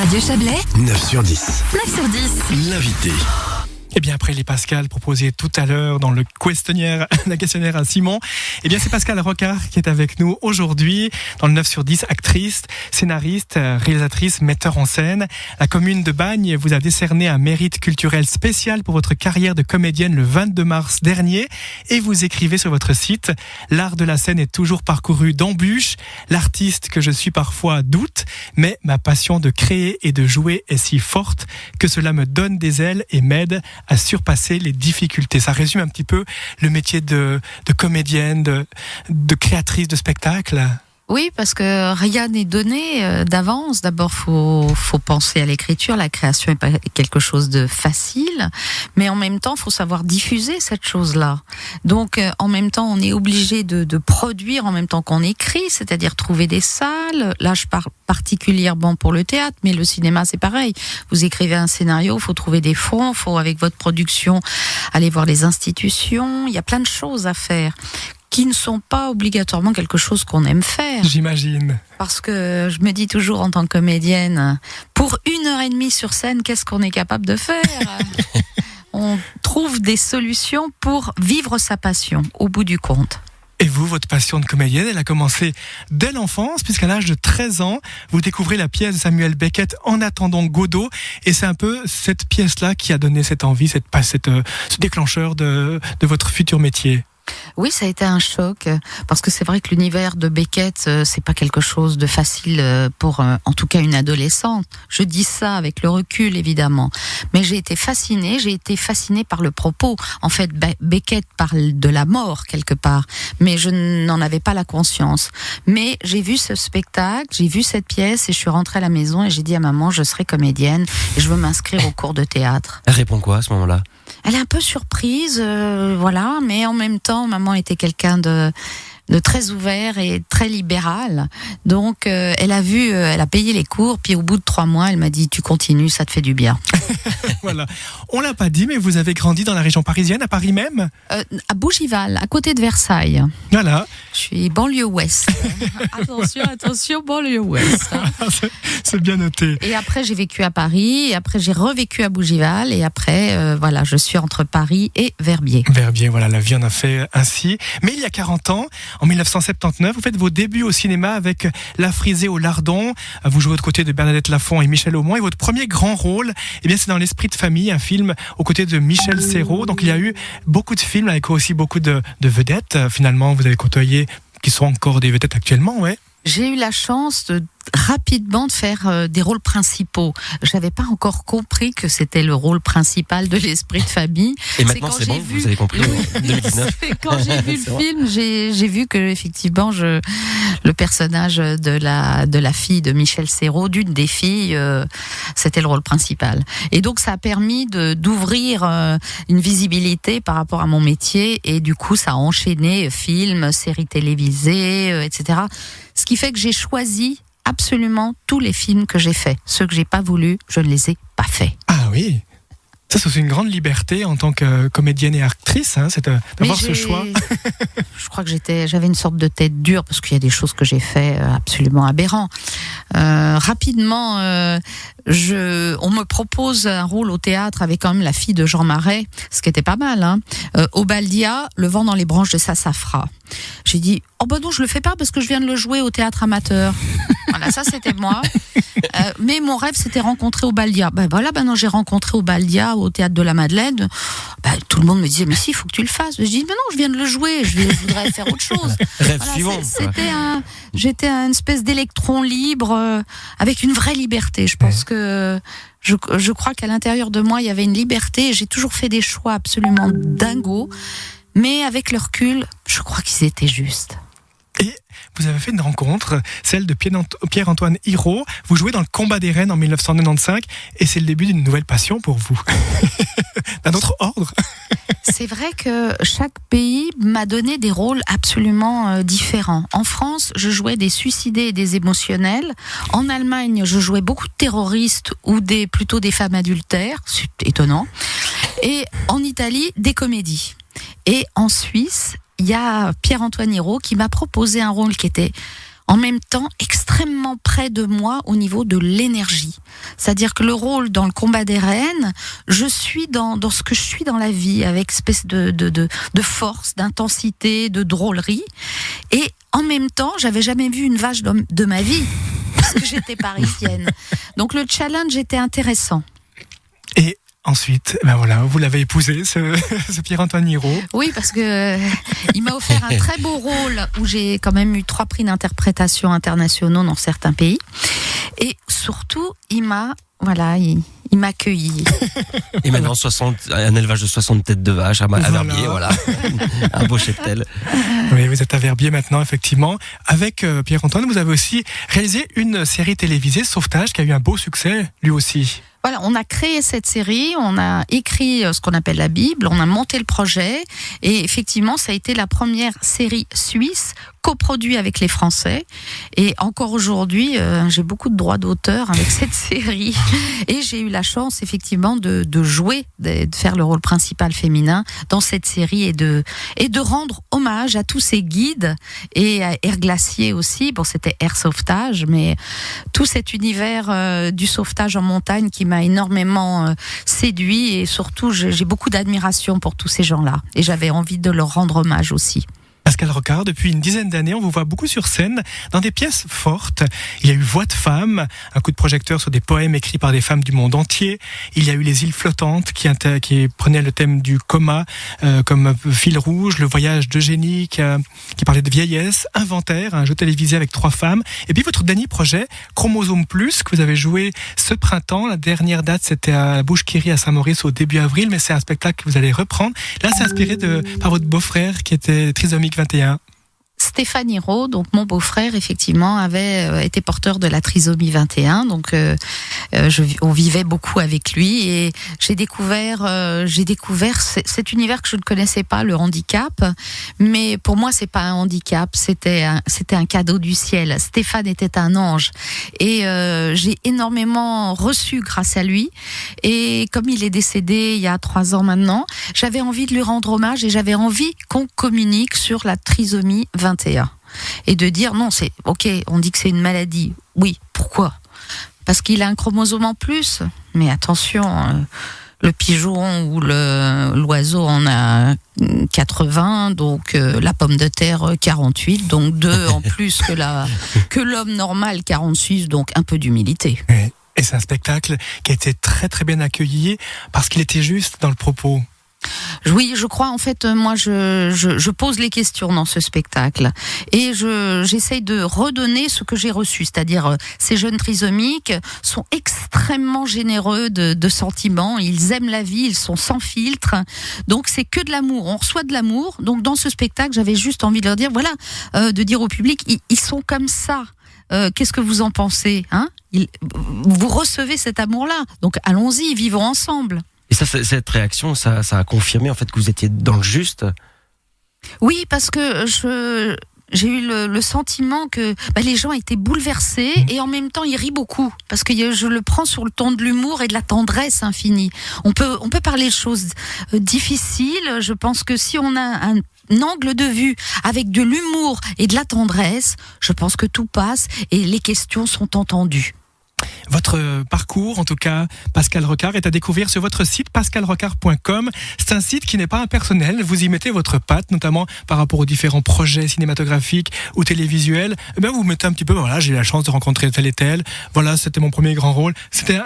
Radio Chablais, 9 sur 10. 9 sur 10. L'invité. Et bien après les Pascal proposés tout à l'heure dans le questionnaire à Simon, et bien c'est Pascal Rocard qui est avec nous aujourd'hui dans le 9 sur 10, actrice, scénariste, réalisatrice, metteur en scène. La commune de Bagne vous a décerné un mérite culturel spécial pour votre carrière de comédienne le 22 mars dernier, et vous écrivez sur votre site: l'art de la scène est toujours parcouru d'embûches, l'artiste que je suis parfois doute, mais ma passion de créer et de jouer est si forte que cela me donne des ailes et m'aide à surpasser les difficultés. Ça résume un petit peu le métier de comédienne, de créatrice de spectacle. Oui, parce que rien n'est donné d'avance. D'abord, faut penser à l'écriture. La création est pas quelque chose de facile, mais en même temps, faut savoir diffuser cette chose-là. Donc, en même temps, on est obligé de produire en même temps qu'on écrit, c'est-à-dire trouver des salles. Là, je parle particulièrement pour le théâtre, mais le cinéma, c'est pareil. Vous écrivez un scénario, faut trouver des fonds, faut avec votre production aller voir les institutions. Il y a plein de choses à faire qui ne sont pas obligatoirement quelque chose qu'on aime faire. J'imagine. Parce que je me dis toujours en tant que comédienne, pour 1h30 sur scène, qu'est-ce qu'on est capable de faire ? On trouve des solutions pour vivre sa passion, au bout du compte. Et vous, votre passion de comédienne, elle a commencé dès l'enfance, puisqu'à l'âge de 13 ans, vous découvrez la pièce de Samuel Beckett, En attendant Godot, et c'est un peu cette pièce-là qui a donné cette envie, ce déclencheur de votre futur métier. Oui, ça a été un choc, parce que c'est vrai que l'univers de Beckett, c'est pas quelque chose de facile pour, en tout cas, une adolescente. Je dis ça avec le recul, évidemment. Mais j'ai été fascinée par le propos. En fait, Beckett parle de la mort, quelque part, mais je n'en avais pas la conscience. Mais j'ai vu ce spectacle, j'ai vu cette pièce, et je suis rentrée à la maison, et j'ai dit à maman, je serai comédienne, et je veux m'inscrire au cours de théâtre. Elle répond quoi à ce moment-là ? Elle est un peu surprise, voilà, mais en même temps, maman était quelqu'un de très ouvert et très libéral. Donc, elle a payé les cours, puis au bout de 3 mois, elle m'a dit, tu continues, ça te fait du bien. Voilà. On l'a pas dit, mais vous avez grandi dans la région parisienne, à Paris même ? À Bougival, à côté de Versailles. Voilà. Je suis banlieue ouest. Attention, banlieue ouest. C'est bien noté. Et après, j'ai vécu à Paris, et après, j'ai revécu à Bougival, et après, voilà, je suis entre Paris et Verbier. Verbier, voilà, la vie en a fait ainsi. Mais il y a 40 ans, en 1979, vous faites vos débuts au cinéma avec La Frisée au Lardon. Vous jouez aux côtés de Bernadette Lafont et Michel Aumont. Et votre premier grand rôle, eh bien, c'est dans L'Esprit de famille, un film aux côtés de Michel Serrault. Donc il y a eu beaucoup de films avec aussi beaucoup de vedettes. Finalement, vous avez côtoyé, qui sont encore des vedettes actuellement, ouais. J'ai eu la chance rapidement de faire des rôles principaux. J'avais pas encore compris que c'était le rôle principal de L'Esprit de famille. Et maintenant c'est bon, vous avez compris en 2019. Quand j'ai vu le film, j'ai vu que effectivement le personnage de la fille de Michel Serrault, d'une des filles, c'était le rôle principal. Et donc ça a permis d'ouvrir une visibilité par rapport à mon métier, et du coup ça a enchaîné films, séries télévisées, etc. Ce qui fait que j'ai choisi absolument tous les films que j'ai faits. Ceux que j'ai pas voulu, je ne les ai pas faits. Ah oui. Ça, c'est une grande liberté en tant que comédienne et actrice, hein, c'est d'avoir ce choix. Je crois que j'avais une sorte de tête dure, parce qu'il y a des choses que j'ai fait absolument aberrantes. Rapidement, on me propose un rôle au théâtre avec quand même la fille de Jean Marais, ce qui était pas mal, hein. Obaldia, Le vent dans les branches de Sassafras. J'ai dit, oh ben non, je le fais pas parce que je viens de le jouer au théâtre amateur. Voilà, ça c'était moi. Mais mon rêve, c'était rencontrer Obaldia. Ben voilà, non, j'ai rencontré Obaldia au théâtre de la Madeleine. Tout le monde me disait, mais si, il faut que tu le fasses. Je dis, mais non, je viens de le jouer, je voudrais faire autre chose. Rêve suivant. J'étais une espèce d'électron libre, avec une vraie liberté. Je pense que je crois qu'à l'intérieur de moi, il y avait une liberté. J'ai toujours fait des choix absolument dingos, mais avec le recul, je crois qu'ils étaient justes. Et vous avez fait une rencontre, celle de Pierre-Antoine Hirault. Vous jouez dans Le Combat des Reines en 1995, et c'est le début d'une nouvelle passion pour vous. D'un autre ordre. C'est vrai que chaque pays m'a donné des rôles absolument différents. En France, je jouais des suicidés et des émotionnels. En Allemagne, je jouais beaucoup de terroristes ou plutôt des femmes adultères. C'est étonnant. Et en Italie, des comédies. Et en Suisse, il y a Pierre-Antoine Hirault qui m'a proposé un rôle qui était en même temps extrêmement près de moi au niveau de l'énergie. C'est-à-dire que le rôle dans le combat des reines, je suis dans ce que je suis dans la vie, avec espèce de force, d'intensité, de drôlerie. Et en même temps, j'avais jamais vu une vache de ma vie, parce que j'étais parisienne. Donc le challenge était intéressant. Et ensuite, ben voilà, vous l'avez épousé, ce Pierre-Antoine Hirault. Oui, parce que il m'a offert un très beau rôle où j'ai quand même eu 3 prix d'interprétation internationaux dans certains pays. Et surtout, il m'a accueilli. Et maintenant, un élevage de 60 têtes de vaches à Verbier, voilà. Un beau cheptel. Oui, vous êtes à Verbier maintenant, effectivement. Avec Pierre-Antoine, vous avez aussi réalisé une série télévisée, Sauvetage, qui a eu un beau succès, lui aussi. Voilà, on a créé cette série, on a écrit ce qu'on appelle la Bible, on a monté le projet et effectivement, ça a été la première série suisse coproduite avec les Français. Et encore aujourd'hui, j'ai beaucoup de droits d'auteur avec cette série et j'ai eu la chance effectivement de jouer, de faire le rôle principal féminin dans cette série et de rendre hommage à tous ces guides et à Air Glacier aussi. Bon, c'était Air Sauvetage, mais tout cet univers du sauvetage en montagne qui m'a énormément séduit et surtout j'ai beaucoup d'admiration pour tous ces gens-là et j'avais envie de leur rendre hommage aussi. Pascal Rocard, depuis une dizaine d'années, on vous voit beaucoup sur scène dans des pièces fortes. Il y a eu Voix de femmes, un coup de projecteur sur des poèmes écrits par des femmes du monde entier. Il y a eu Les îles flottantes qui prenaient le thème du coma comme fil rouge, Le voyage d'Eugénie qui parlait de vieillesse, Inventaire, un jeu télévisé avec 3 femmes. Et puis votre dernier projet, Chromosome Plus, que vous avez joué ce printemps. La dernière date, c'était à la Bouche-Qui-Rit à Saint-Maurice au début avril, mais c'est un spectacle que vous allez reprendre. Là, c'est inspiré par votre beau-frère qui était trisomique 21. Stéphane Hirault, donc mon beau-frère, effectivement, avait été porteur de la trisomie 21. Donc, on vivait beaucoup avec lui et j'ai découvert cet univers que je ne connaissais pas, le handicap. Mais pour moi, c'est pas un handicap, c'était un cadeau du ciel. Stéphane était un ange et j'ai énormément reçu grâce à lui. Et comme il est décédé il y a 3 ans maintenant, j'avais envie de lui rendre hommage et j'avais envie qu'on communique sur la trisomie 21. Et de dire non, c'est ok, on dit que c'est une maladie. Oui, pourquoi ? Parce qu'il a un chromosome en plus. Mais attention, le pigeon ou l'oiseau en a 80, donc la pomme de terre 48, donc 2 en plus que l'homme normal 46, donc un peu d'humilité. Oui. Et c'est un spectacle qui a été très très bien accueilli parce qu'il était juste dans le propos. Oui, je crois en fait, moi je pose les questions dans ce spectacle et j'essaye de redonner ce que j'ai reçu, c'est-à-dire ces jeunes trisomiques sont extrêmement généreux de sentiments, ils aiment la vie, ils sont sans filtre, donc c'est que de l'amour, on reçoit de l'amour, donc dans ce spectacle j'avais juste envie de leur dire, voilà, de dire au public, ils sont comme ça. Qu'est-ce que vous en pensez, hein ? Vous recevez cet amour-là, donc allons-y, vivons ensemble. Et ça, cette réaction, ça a confirmé en fait que vous étiez dans le juste. Oui, parce que j'ai eu le sentiment que les gens étaient bouleversés et en même temps ils rient beaucoup parce que je le prends sur le ton de l'humour et de la tendresse infinie. On peut parler de choses difficiles. Je pense que si on a un angle de vue avec de l'humour et de la tendresse, je pense que tout passe et les questions sont entendues. Votre parcours, en tout cas, Pascal Rocard, est à découvrir sur votre site pascalrocard.com. C'est un site qui n'est pas impersonnel. Vous y mettez votre patte, notamment par rapport aux différents projets cinématographiques ou télévisuels. Eh bien, vous mettez un petit peu, voilà, j'ai eu la chance de rencontrer tel et tel. Voilà, c'était mon premier grand rôle. C'est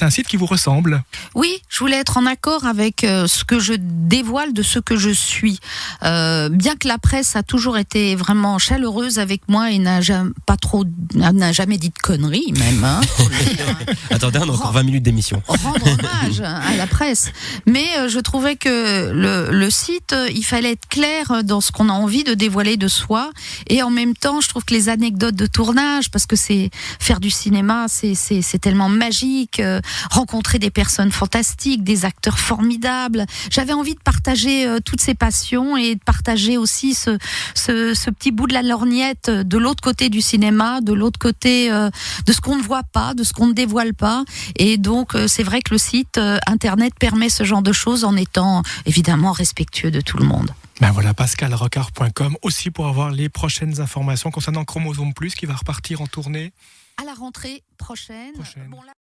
un site qui vous ressemble. Oui, je voulais être en accord avec ce que je dévoile de ce que je suis. Bien que la presse a toujours été vraiment chaleureuse avec moi et n'a jamais dit de conneries, même, hein. Attendez, on a encore 20 minutes d'émission. Rendre hommage à la presse. Mais je trouvais que le site, il fallait être clair dans ce qu'on a envie de dévoiler de soi. Et en même temps, je trouve que les anecdotes de tournage, parce que c'est faire du cinéma, c'est tellement magique. Rencontrer des personnes fantastiques, des acteurs formidables. J'avais envie de partager toutes ces passions et de partager aussi ce petit bout de la lorgnette de l'autre côté du cinéma, de l'autre côté de ce qu'on ne voit pas, pas, de ce qu'on ne dévoile pas. Et donc, c'est vrai que le site internet permet ce genre de choses en étant évidemment respectueux de tout le monde. Ben voilà, pascalrocard.com aussi pour avoir les prochaines informations concernant Chromosome Plus qui va repartir en tournée À la rentrée prochaine. prochaine. Bon, là...